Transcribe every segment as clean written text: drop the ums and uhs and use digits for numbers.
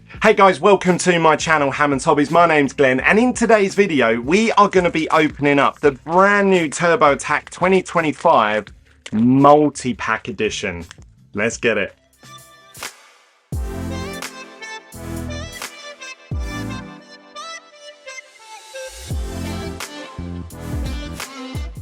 Hey guys, welcome to my channel Hammond's Hobbies. My name's Glenn, and in today's video we are going to be opening up the brand new Turbo Attax 2025 multi-pack edition. Let's get it.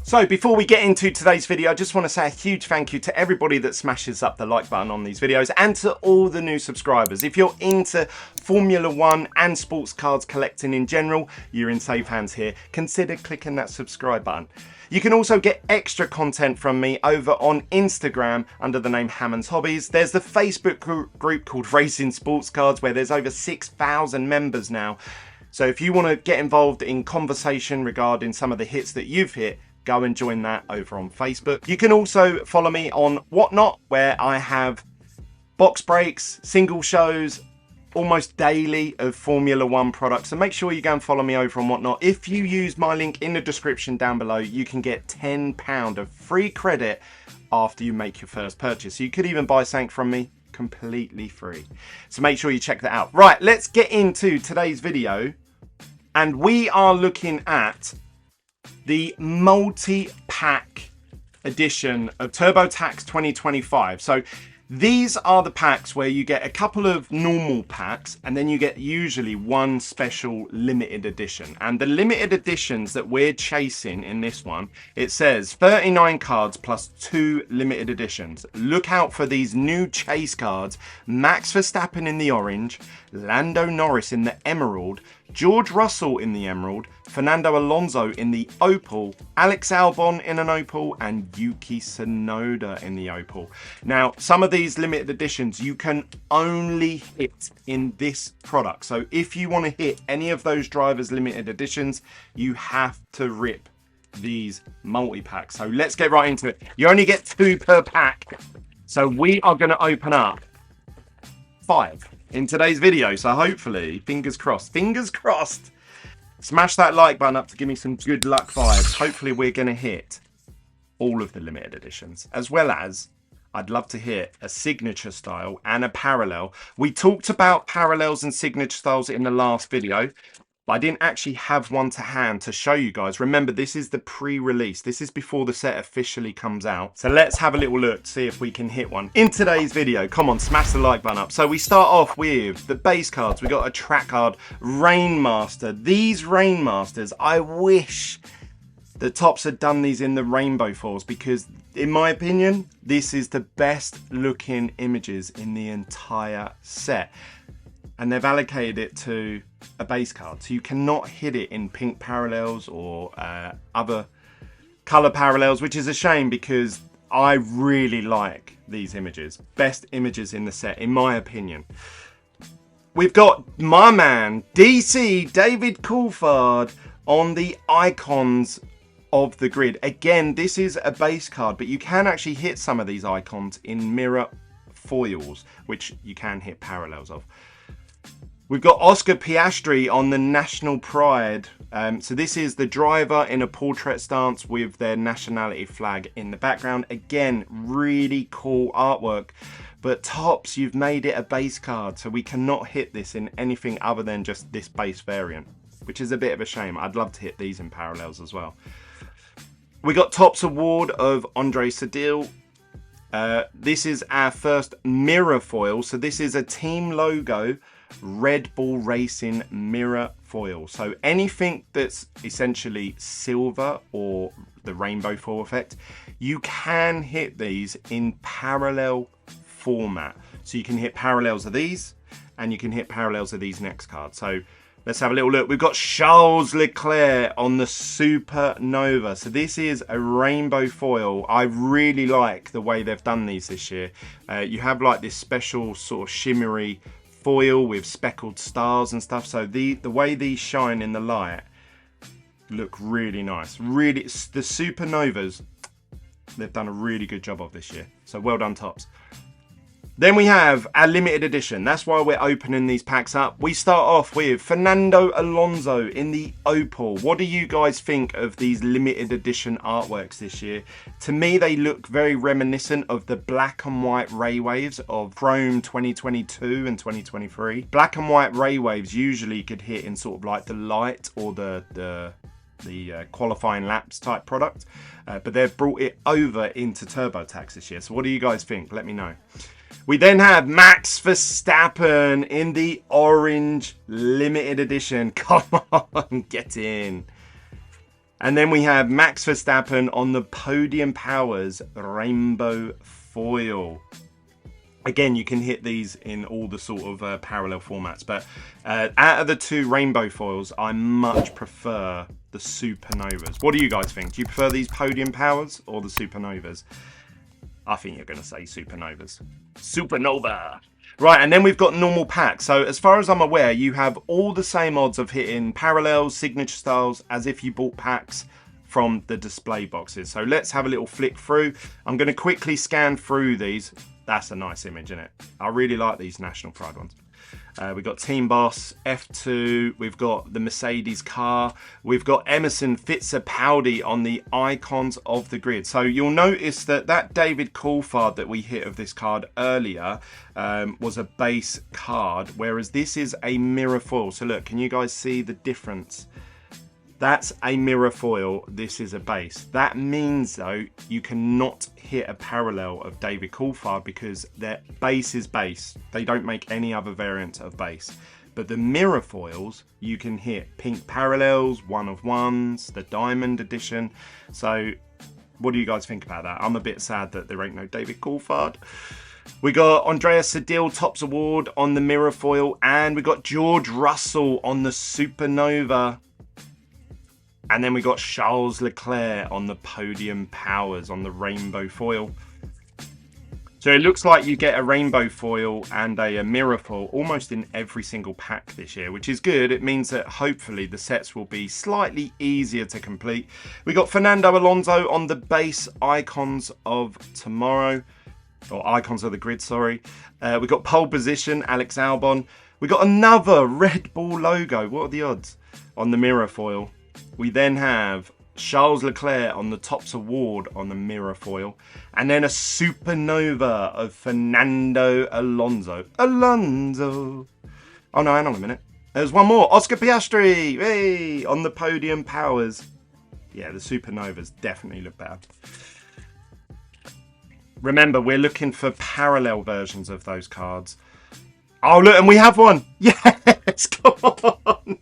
So before we get into today's video, I just want to say a huge thank you to everybody that smashes up the like button on these videos and to all the new subscribers. If you're into Formula One and sports cards collecting in general, you're in safe hands here. Consider clicking that subscribe button. You can also get extra content from me over on Instagram under the name Hammond's Hobbies. There's the Facebook group called Racing Sports Cards where there's over 6,000 members now. So if you want to get involved in conversation regarding some of the hits that you've hit, go and join that over on Facebook. You can also follow me on Whatnot, where I have box breaks, single shows, almost daily of Formula One products. So make sure you go and follow me over on Whatnot. If you use my link in the description down below, you can get £10 of free credit after you make your first purchase. So you could even buy something from me completely free. So make sure you check that out. Right, let's get into today's video. And we are looking at the multi-pack edition of Turbo Attax 2025. So these are the packs where you get a couple of normal packs and then you get usually one special limited edition. And the limited editions that we're chasing in this one, it says 39 cards plus 2 limited editions. Look out for these new chase cards: Max Verstappen in the orange, Lando Norris in the emerald, George Russell in the emerald, Fernando Alonso in the opal, Alex Albon in an opal, and Yuki Tsunoda in the opal. Now, some of these limited editions you can only hit in this product. So if you want to hit any of those drivers' limited editions, you have to rip these multi-packs. So let's get right into it. You only get 2 per pack. So we are going to open up 5 in today's video. So hopefully, fingers crossed, smash that like button up to give me some good luck vibes. Hopefully we're going to hit all of the limited editions, as well as I'd love to hit a signature style and a parallel. We talked about parallels and signature styles in the last video, but I didn't actually have one to hand to show you guys. Remember, this is the pre-release. This is before the set officially comes out. So let's have a little look to see if we can hit one in today's video. Come on, smash the like button up. So we start off with the base cards. We got a track card, Rainmaster. These Rainmasters, I wish the Tops had done these in the rainbow foils, because in my opinion, this is the best looking images in the entire set. And they've allocated it to a base card, so you cannot hit it in pink parallels or other color parallels, which is a shame because I really like these images. Best images in the set, in my opinion. We've got my man DC David Coulthard on the icons of the grid. Again, this is a base card, but you can actually hit some of these icons in mirror foils, which you can hit parallels of. We've got Oscar Piastri on the National Pride. So this is the driver in a portrait stance with their nationality flag in the background. Again, really cool artwork. But Tops, you've made it a base card, so we cannot hit this in anything other than just this base variant, which is a bit of a shame. I'd love to hit these in parallels as well. We got Tops Award of Andre Sedil. This is our first mirror foil. So this is a team logo Red Bull Racing mirror foil. So anything that's essentially silver or the rainbow foil effect, you can hit these in parallel format. So you can hit parallels of these and you can hit parallels of these next cards. So let's have a little look. We've got Charles Leclerc on the Supernova. So this is a rainbow foil. I really like the way they've done these this year. You have like this special sort of shimmery foil with speckled stars and stuff. So the way these shine in the light look really nice. Really, the Supernovas, they've done a really good job of this year. So well done, Tops. Then we have our limited edition. That's why we're opening these packs up. We start off with Fernando Alonso in the Opal. What do you guys think of these limited edition artworks this year? To me, they look very reminiscent of the black and white ray waves of Chrome 2022 and 2023. Black and white ray waves usually could hit in sort of like the light or the qualifying laps type product, but they've brought it over into TurboTax this year. So what do you guys think? Let me know. We then have Max Verstappen in the orange limited edition. Come on, get in. And then we have Max Verstappen on the Podium Powers rainbow foil. Again, you can hit these in all the sort of parallel formats, but out of the two rainbow foils, I much prefer the Supernovas. What do you guys think? Do you prefer these Podium Powers or the Supernovas? I think you're going to say Supernovas. Supernova! Right, and then we've got normal packs. So as far as I'm aware, you have all the same odds of hitting parallels, signature styles, as if you bought packs from the display boxes. So let's have a little flick through. I'm going to quickly scan through these. That's a nice image, isn't it? I really like these National Pride ones. We've got Team Boss, F2, we've got the Mercedes car, we've got Emerson Fittipaldi on the icons of the grid. So you'll notice that David Coulthard that we hit of this card earlier was a base card, whereas this is a mirror foil. So look, can you guys see the difference? That's a mirror foil, this is a base. That means though, you cannot hit a parallel of David Coulthard because their base is base. They don't make any other variant of base. But the mirror foils, you can hit pink parallels, one of ones, the diamond edition. So what do you guys think about that? I'm a bit sad that there ain't no David Coulthard. We got Andreas Sedil Tops Award on the mirror foil, and we got George Russell on the Supernova. And then we got Charles Leclerc on the Podium Powers on the rainbow foil. So it looks like you get a rainbow foil and a mirror foil almost in every single pack this year, which is good. It means that hopefully the sets will be slightly easier to complete. We got Fernando Alonso on the base icons of tomorrow, or icons of the grid, sorry. We got pole position, Alex Albon. We got another Red Bull logo. What are the odds on the mirror foil? We then have Charles Leclerc on the Tops Award on the mirror foil. And then a Supernova of Fernando Alonso. Alonso. Oh no, hang on a minute. There's one more. Oscar Piastri. Hey, on the Podium Powers. Yeah, the Supernovas definitely look better. Remember, we're looking for parallel versions of those cards. Oh, look, and we have one. Yes, come on.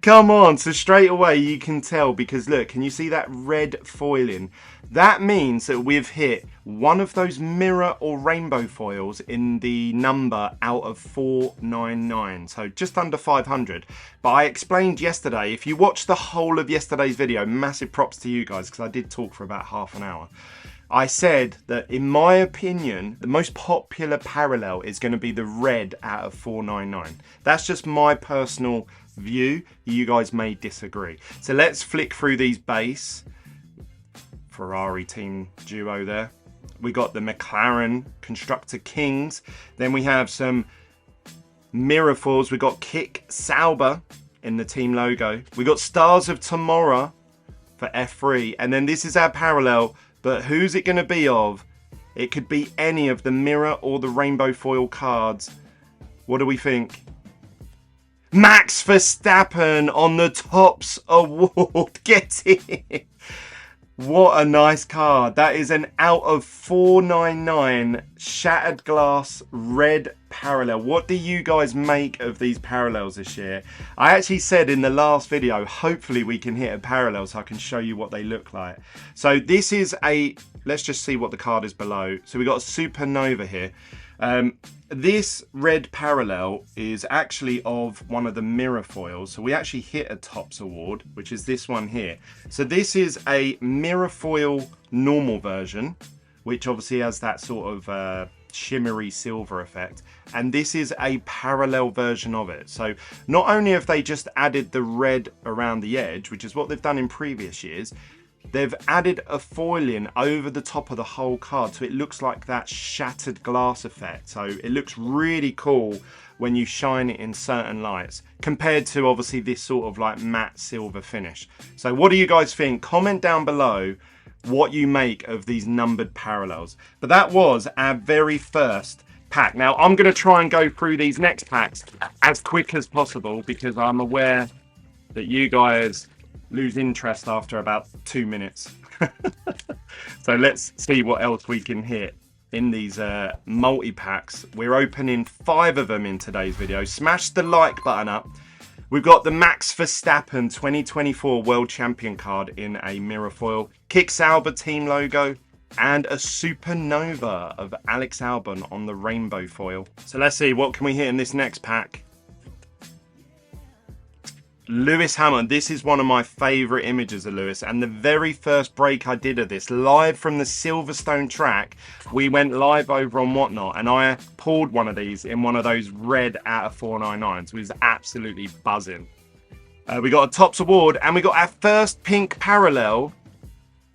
Come on, so straight away you can tell because look, can you see that red foiling? That means that we've hit one of those mirror or rainbow foils in the number out of 499, so just under 500. But I explained yesterday, if you watched the whole of yesterday's video, massive props to you guys because I did talk for about half an hour. I said that in my opinion, the most popular parallel is going to be the red out of 499. That's just my personal view. You guys may disagree. So let's flick through these base. Ferrari team duo there. We got the McLaren Constructor Kings. Then we have some mirror foils. We got Kick Sauber in the team logo. We got Stars of Tomorrow for F3. And then this is our parallel. But who's it going to be of? It could be any of the mirror or the rainbow foil cards. What do we think? Max Verstappen on the Tops Award. Get it. What a nice card. That is an out of 499 shattered glass red parallel. What do you guys make of these parallels this year? I actually said in the last video, hopefully we can hit a parallel so I can show you what they look like. So this is a, let's just see what the card is below. So we got a Supernova here. This red parallel is actually of one of the mirror foils. So we actually hit a Tops Award, which is this one here. So this is a mirror foil normal version, which obviously has that sort of shimmery silver effect. And this is a parallel version of it. So not only have they just added the red around the edge, which is what they've done in previous years, they've added a foiling over the top of the whole card, so it looks like that shattered glass effect. So it looks really cool when you shine it in certain lights, compared to obviously this sort of like matte silver finish. So what do you guys think? Comment down below what you make of these numbered parallels. But that was our very first pack. Now I'm going to try and go through these next packs as quick as possible, because I'm aware that you guys lose interest after about 2 minutes. So let's see what else we can hit in these multi-packs. We're opening 5 of them in today's video. Smash the like button up. We've got the Max Verstappen 2024 World Champion card in a mirror foil, Kick Sauber team logo, and a supernova of Alex Albon on the rainbow foil. So let's see, what can we hit in this next pack? Lewis Hamilton. This is one of my favourite images of Lewis, and the very first break I did of this, live from the Silverstone track, we went live over on Whatnot, and I pulled one of these in one of those red out of 499s. It was absolutely buzzing. We got a Tops Award, and we got our first pink parallel,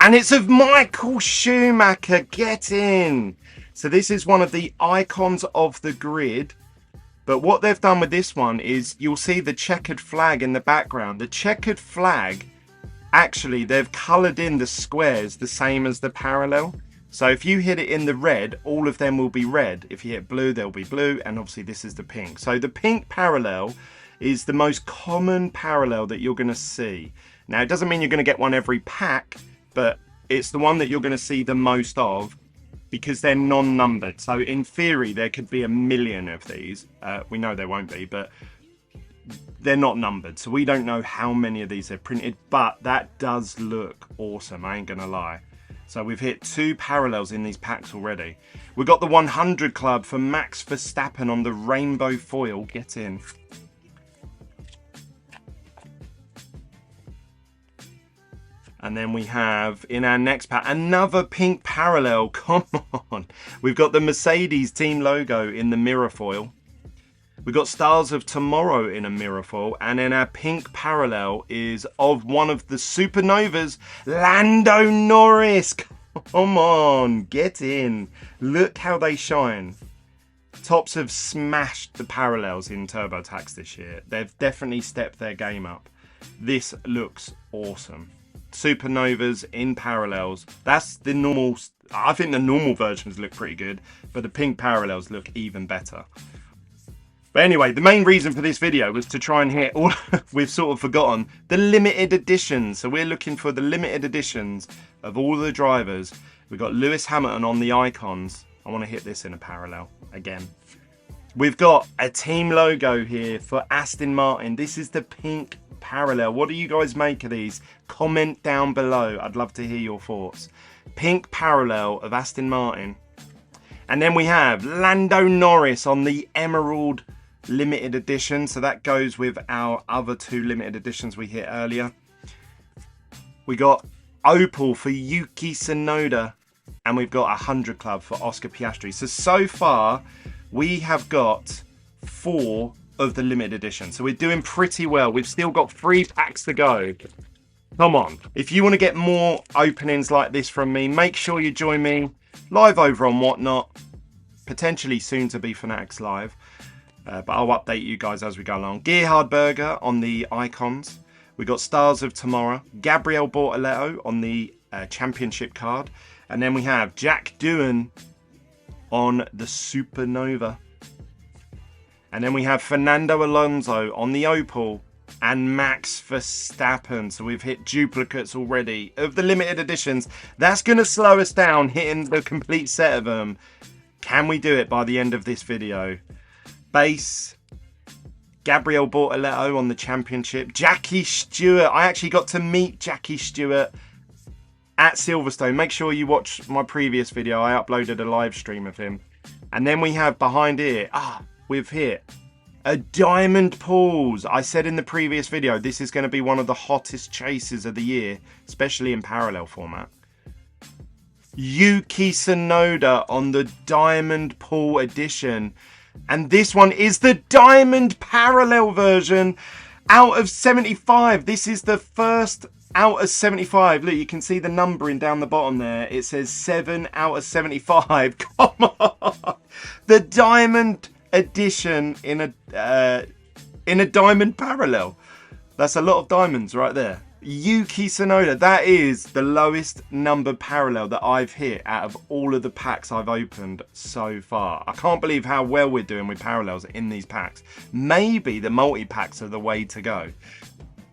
and it's of Michael Schumacher. Get in! So this is one of the icons of the grid. But what they've done with this one is you'll see the checkered flag in the background. The checkered flag, actually, they've coloured in the squares the same as the parallel. So if you hit it in the red, all of them will be red. If you hit blue, they'll be blue. And obviously this is the pink. So the pink parallel is the most common parallel that you're going to see. Now, it doesn't mean you're going to get one every pack, but it's the one that you're going to see the most of, because they're non-numbered. So in theory, there could be 1 million of these. We know there won't be, but they're not numbered. So we don't know how many of these are printed, but that does look awesome. I ain't gonna lie. So we've hit 2 parallels in these packs already. We've got the 100 Club for Max Verstappen on the rainbow foil. Get in. And then we have, in our next pack, another pink parallel. Come on. We've got the Mercedes team logo in the mirror foil. We've got Stars of Tomorrow in a mirror foil. And then our pink parallel is of one of the supernovas, Lando Norris. Come on, get in. Look how they shine. Tops have smashed the parallels in TurboTax this year. They've definitely stepped their game up. This looks awesome. Supernovas in parallels. That's the normal. I think the normal versions look pretty good, but the pink parallels look even better. But anyway, the main reason for this video was to try and hit all we've sort of forgotten, the limited editions. So we're looking for the limited editions of all the drivers. We've got Lewis Hamilton on the icons. I want to hit this in a parallel again. We've got a team logo here for Aston Martin. This is the pink parallel. What do you guys make of these? Comment down below. I'd love to hear your thoughts. Pink parallel of Aston Martin. And then we have Lando Norris on the Emerald limited edition. So that goes with our other 2 limited editions we hit earlier. We got Opal for Yuki Tsunoda. And we've got 100 Club for Oscar Piastri. So far, we have got 4 of the limited edition. So we're doing pretty well. We've still got 3 packs to go. Come on. If you want to get more openings like this from me, make sure you join me live over on Whatnot. Potentially soon to be Fanatics Live. But I'll update you guys as we go along. Gerhard Berger on the icons. We got Stars of Tomorrow. Gabriel Bortoletto on the championship card. And then we have Jack Doohan on the Supernova. And then we have Fernando Alonso on the Opal and Max Verstappen. So we've hit duplicates already of the limited editions. That's going to slow us down hitting the complete set of them. Can we do it by the end of this video? Base, Gabriel Bortoletto on the championship. Jackie Stewart. I actually got to meet Jackie Stewart at Silverstone. Make sure you watch my previous video. I uploaded a live stream of him. And then we have behind here, we've hit a Diamond Pools. I said in the previous video, this is going to be one of the hottest chases of the year, especially in parallel format. Yuki Tsunoda on the Diamond Pool edition. And this one is the Diamond Parallel version out of 75. This is the first out of 75. Look, you can see the numbering down the bottom there. It says 7 out of 75. Come on. The diamond edition in a diamond parallel. That's a lot of diamonds right there. Yuki Tsunoda, that is the lowest numbered parallel that I've hit out of all of the packs I've opened so far. I can't believe how well we're doing with parallels in these packs. Maybe the multi-packs are the way to go.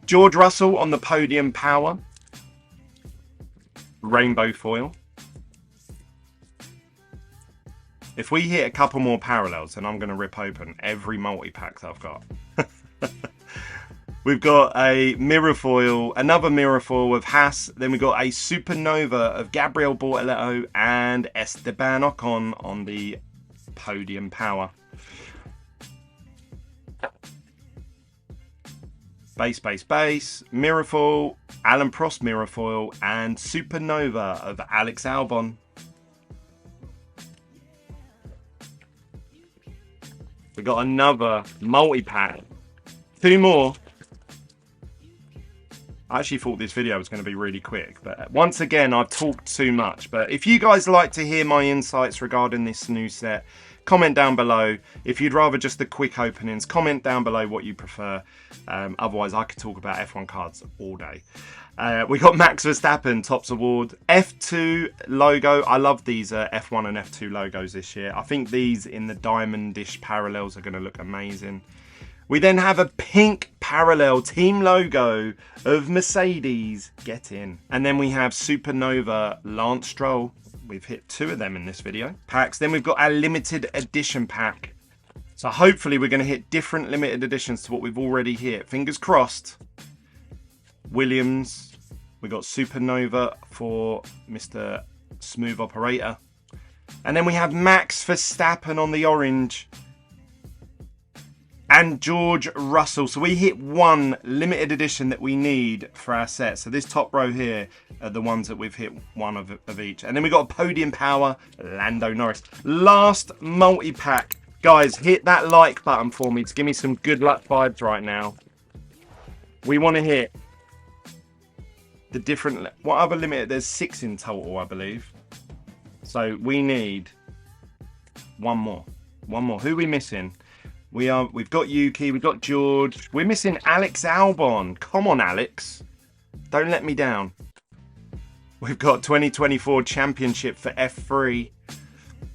George Russell on the podium power. Rainbow foil. If we hit a couple more parallels, then I'm going to rip open every multi-pack that I've got. We've got a mirror foil, another mirror foil of Haas. Then we've got a supernova of Gabriel Bortoleto and Esteban Ocon on the podium power. Base, mirror foil, Alan Prost mirror foil, and supernova of Alex Albon. We got another multi-pack. 2 more. I actually thought this video was going to be really quick, but once again, I've talked too much. But if you guys like to hear my insights regarding this new set, comment down below. If you'd rather just the quick openings, comment down below what you prefer. Otherwise, I could talk about F1 cards all day. We got Max Verstappen, Tops Award. F2 logo. I love these F1 and F2 logos this year. I think these in the diamondish parallels are going to look amazing. We then have a pink parallel team logo of Mercedes. Get in. And then we have Supernova Lance Stroll. We've hit 2 of them in this video. Packs. Then we've got our limited edition pack. So hopefully we're going to hit different limited editions to what we've already hit. Fingers crossed. Williams. We got Supernova for Mr. Smooth Operator. And then we have Max Verstappen on the orange. And George Russell. So we hit 1 limited edition that we need for our set. So this top row here are the ones that we've hit 1 of each. And then we got a podium power, Lando Norris. Last multi-pack. Guys, hit that like button for me to give me some good luck vibes right now. We want to hit the different... What other limited? There's 6 in total, I believe. So we need 1 more. 1 more. Who are we missing? We've got Yuki, we've got George. We're missing Alex Albon. Come on, Alex. Don't let me down. We've got 2024 Championship for F3.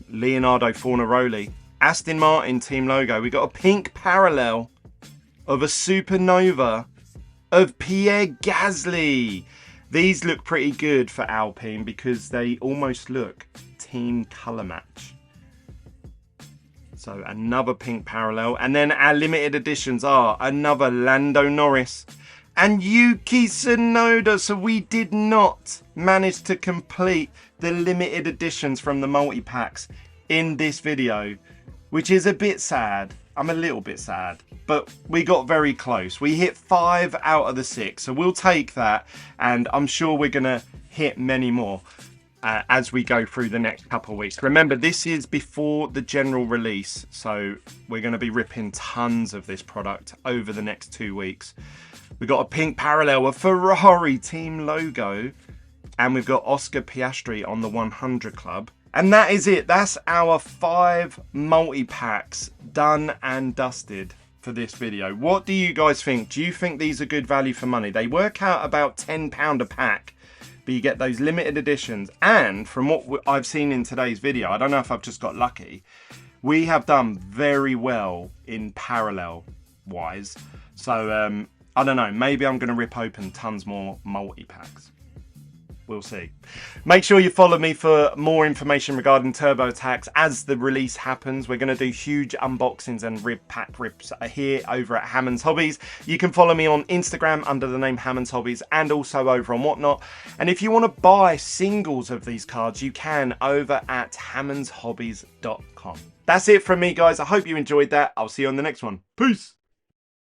Leonardo Fornaroli. Aston Martin team logo. We've got a pink parallel of a supernova of Pierre Gasly. These look pretty good for Alpine because they almost look team colour match. So another pink parallel. And then our limited editions are another Lando Norris and Yuki Tsunoda. So we did not manage to complete the limited editions from the multi-packs in this video, which is a bit sad. I'm a little bit sad, but we got very close. We hit 5 out of the 6. So we'll take that. And I'm sure we're going to hit many more. As we go through the next couple of weeks. Remember, this is before the general release, so we're going to be ripping tons of this product over the next 2 weeks. We've got a pink parallel, a Ferrari team logo, and we've got Oscar Piastri on the 100 Club. And that is it. That's our 5 multi-packs done and dusted for this video. What do you guys think? Do you think these are good value for money? They work out about £10 a pack. But you get those limited editions. And from what I've seen in today's video, I don't know if I've just got lucky, we have done very well in parallel wise. So I don't know, maybe I'm going to rip open tons more multi-packs. We'll see. Make sure you follow me for more information regarding Turbo Attax as the release happens. We're going to do huge unboxings and pack rips here over at Hammond's Hobbies. You can follow me on Instagram under the name Hammond's Hobbies and also over on Whatnot. And if you want to buy singles of these cards, you can over at hammondshobbies.com. That's it from me, guys. I hope you enjoyed that. I'll see you on the next one. Peace.